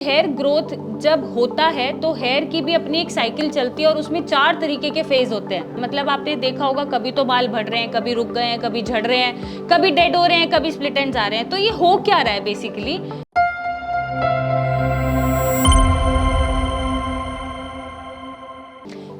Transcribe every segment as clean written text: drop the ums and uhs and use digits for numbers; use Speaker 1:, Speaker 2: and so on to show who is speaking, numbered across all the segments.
Speaker 1: Hair growth जब होता है तो हेयर की भी अपनी एक साइकिल चलती है और उसमें 4 तरीके के फेज होते हैं। मतलब आपने देखा होगा, कभी तो बाल बढ़ रहे हैं, कभी रुक गए हैं, कभी झड़ रहे हैं, कभी डेड हो रहे हैं, कभी स्प्लिट एंड्स आ रहे हैं। तो ये हो क्या रहा है बेसिकली?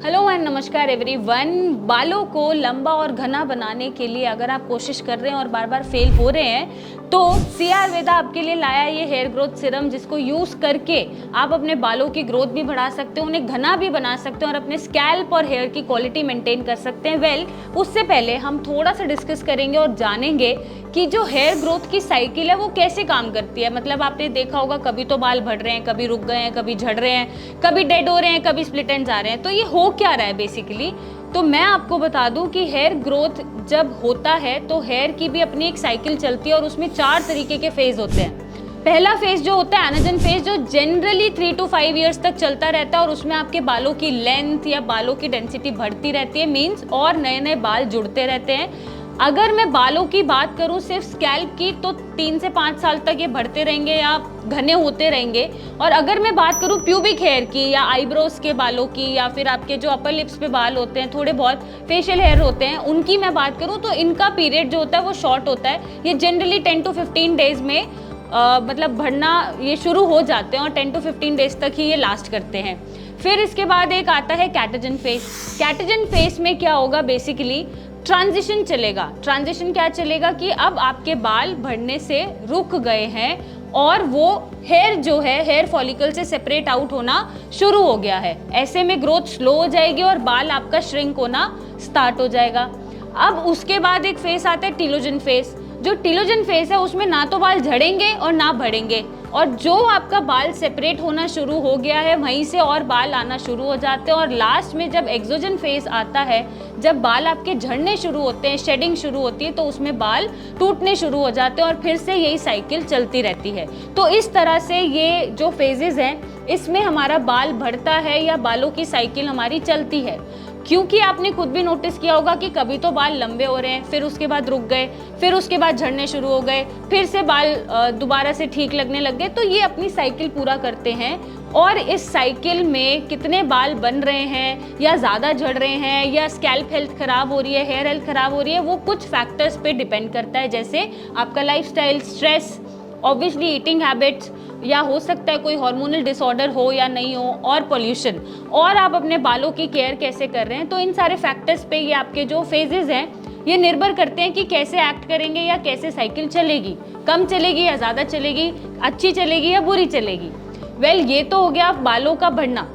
Speaker 1: हेलो एंड नमस्कार एवरीवन। बालों को लंबा और घना बनाने के लिए अगर आप कोशिश कर रहे हैं और बार बार फेल हो रहे हैं तो सी आयुर्वेदा आपके लिए लाया ये हेयर ग्रोथ सीरम, जिसको यूज़ करके आप अपने बालों की ग्रोथ भी बढ़ा सकते हैं, उन्हें घना भी बना सकते हैं और अपने स्कैल्प और हेयर की क्वालिटी मेंटेन कर सकते हैं। उससे पहले हम थोड़ा सा डिस्कस करेंगे और जानेंगे कि जो हेयर ग्रोथ की साइकिल है वो कैसे काम करती है। मतलब आपने देखा होगा, कभी तो बाल बढ़ रहे हैं, कभी रुक गए हैं, कभी झड़ रहे हैं, कभी डेड हो रहे हैं, कभी स्प्लिट एंड्स आ रहे हैं। तो ये हो क्या रहा है बेसिकली? तो मैं आपको बता दूं कि हेयर ग्रोथ जब होता है तो हेयर की भी अपनी एक साइकिल चलती है और उसमें 4 तरीके के फेज होते हैं। पहला फेज जो होता है एनाजन फेज, जो जनरली 3 to 5 इयर्स तक चलता रहता है और उसमें आपके बालों की लेंथ या बालों की डेंसिटी बढ़ती रहती है, मीन्स और नए नए बाल जुड़ते रहते हैं। अगर मैं बालों की बात करूं सिर्फ स्कैल्प की, तो 3 से 5 साल तक ये बढ़ते रहेंगे या घने होते रहेंगे। और अगर मैं बात करूं प्यूबिक हेयर की या आईब्रोज के बालों की या फिर आपके जो अपर लिप्स पे बाल होते हैं, थोड़े बहुत फेशियल हेयर होते हैं, उनकी मैं बात करूं तो इनका पीरियड जो होता है वो शॉर्ट होता है। ये जनरली 10 to 15 डेज में मतलब बढ़ना ये शुरू हो जाते हैं और 10 to 15 डेज तक ही ये लास्ट करते हैं। फिर इसके बाद एक आता है कैटाजन फेज। कैटाजन फेज में क्या होगा बेसिकली, ट्रांजिशन चलेगा। ट्रांजिशन क्या चलेगा कि अब आपके बाल बढ़ने से रुक गए हैं और वो हेयर जो है हेयर फॉलिकल से सेपरेट आउट होना शुरू हो गया है। ऐसे में ग्रोथ स्लो हो जाएगी और बाल आपका श्रिंक होना स्टार्ट हो जाएगा। अब उसके बाद एक फेस आता है टीलोजन फेस। जो टीलोजन फेस है उसमें ना तो बाल झड़ेंगे और ना बढ़ेंगे, और जो आपका बाल सेपरेट होना शुरू हो गया है वहीं से और बाल आना शुरू हो जाते हैं। और लास्ट में जब एक्सोजन फेज आता है, जब बाल आपके झड़ने शुरू होते हैं, शेडिंग शुरू होती है, तो उसमें बाल टूटने शुरू हो जाते हैं और फिर से यही साइकिल चलती रहती है। तो इस तरह से ये जो फेजेस हैं इसमें हमारा बाल बढ़ता है या बालों की साइकिल हमारी चलती है। क्योंकि आपने खुद भी नोटिस किया होगा कि कभी तो बाल लंबे हो रहे हैं, फिर उसके बाद रुक गए, फिर उसके बाद झड़ने शुरू हो गए, फिर से बाल दोबारा से ठीक लगने लग गए। तो ये अपनी साइकिल पूरा करते हैं और इस साइकिल में कितने बाल बन रहे हैं या ज़्यादा झड़ रहे हैं या स्कैल्प हेल्थ ख़राब हो रही है, हेयर हेल्थ ख़राब हो रही है, वो कुछ फैक्टर्स पे डिपेंड करता है। जैसे आपका lifestyle, stress, obviously eating habits, या हो सकता है कोई हार्मोनल डिसऑर्डर हो या नहीं हो, और पोल्यूशन, और आप अपने बालों की केयर कैसे कर रहे हैं। तो इन सारे फैक्टर्स पे ये आपके जो फेजेस हैं ये निर्भर करते हैं कि कैसे एक्ट करेंगे या कैसे साइकिल चलेगी, कम चलेगी या ज़्यादा चलेगी, अच्छी चलेगी या बुरी चलेगी। ये तो हो गया बालों का बढ़ना,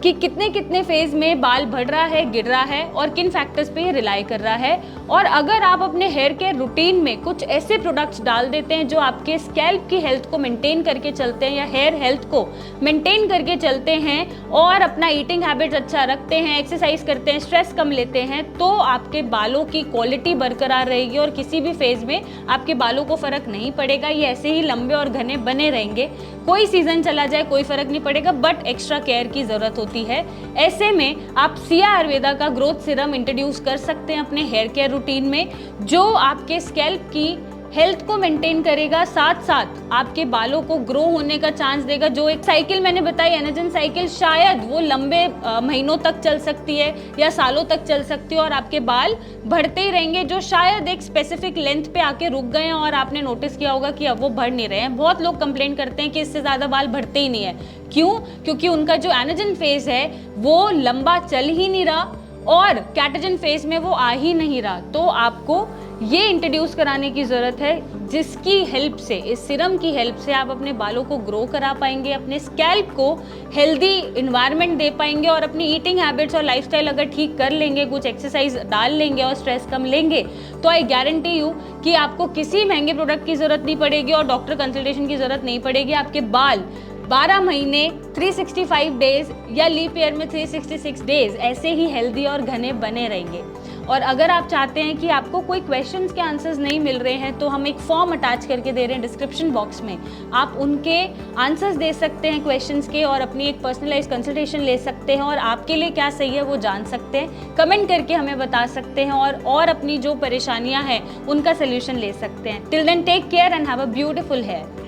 Speaker 1: कि कितने कितने फेज में बाल बढ़ रहा है, गिर रहा है और किन फैक्टर्स पे ये रिलाई कर रहा है। और अगर आप अपने हेयर केयर रूटीन में कुछ ऐसे प्रोडक्ट्स डाल देते हैं जो आपके स्कैल्प की हेल्थ को मेंटेन करके चलते हैं या हेयर हेल्थ को मेंटेन करके चलते हैं और अपना ईटिंग हैबिट्स अच्छा रखते हैं, एक्सरसाइज करते हैं, स्ट्रेस कम लेते हैं, तो आपके बालों की क्वालिटी बरकरार रहेगी और किसी भी फेज में आपके बालों को फर्क नहीं पड़ेगा। ये ऐसे ही लंबे और घने बने रहेंगे। कोई सीजन चला जाए कोई फर्क नहीं पड़ेगा, बट एक्स्ट्रा केयर की जरूरत होती है। ऐसे में आप सी आयुर्वेदा का ग्रोथ सीरम इंट्रोड्यूस कर सकते हैं अपने हेयर केयर रूटीन में, जो आपके स्कैल्प की हेल्थ को मेंटेन करेगा, साथ साथ आपके बालों को ग्रो होने का चांस देगा। जो एक साइकिल मैंने बताई एनाजन साइकिल, शायद वो लंबे महीनों तक चल सकती है या सालों तक चल सकती है और आपके बाल बढ़ते ही रहेंगे, जो शायद एक स्पेसिफिक लेंथ पे आके रुक गए हैं और आपने नोटिस किया होगा कि अब वो बढ़ नहीं रहे हैं। बहुत लोग कंप्लेन करते हैं कि इससे ज़्यादा बाल बढ़ते ही नहीं है। क्यों? क्योंकि उनका जो एनाजन फेज है वो लंबा चल ही नहीं रहा और कैटाजन फेज में वो आ ही नहीं रहा। तो आपको ये इंट्रोड्यूस कराने की ज़रूरत है, जिसकी हेल्प से, इस सीरम की हेल्प से आप अपने बालों को ग्रो करा पाएंगे, अपने स्कैल्प को हेल्दी इन्वायरमेंट दे पाएंगे और अपनी ईटिंग हैबिट्स और लाइफस्टाइल अगर ठीक कर लेंगे, कुछ एक्सरसाइज डाल लेंगे और स्ट्रेस कम लेंगे, तो आई गारंटी यू कि आपको किसी महंगे प्रोडक्ट की ज़रूरत नहीं पड़ेगी और डॉक्टर कंसल्टेशन की ज़रूरत नहीं पड़ेगी। आपके बाल 12 महीने 365 डेज या लीप ईयर में 366 डेज ऐसे ही हेल्दी और घने बने रहेंगे। और अगर आप चाहते हैं कि आपको कोई क्वेश्चंस के आंसर्स नहीं मिल रहे हैं तो हम एक फॉर्म अटैच करके दे रहे हैं डिस्क्रिप्शन बॉक्स में, आप उनके आंसर्स दे सकते हैं क्वेश्चंस के और अपनी एक पर्सनलाइज कंसल्टेशन ले सकते हैं और आपके लिए क्या सही है वो जान सकते हैं, कमेंट करके हमें बता सकते हैं और अपनी जो परेशानियां हैं उनका सोल्यूशन ले सकते हैं। Till then take care and have a beautiful hair.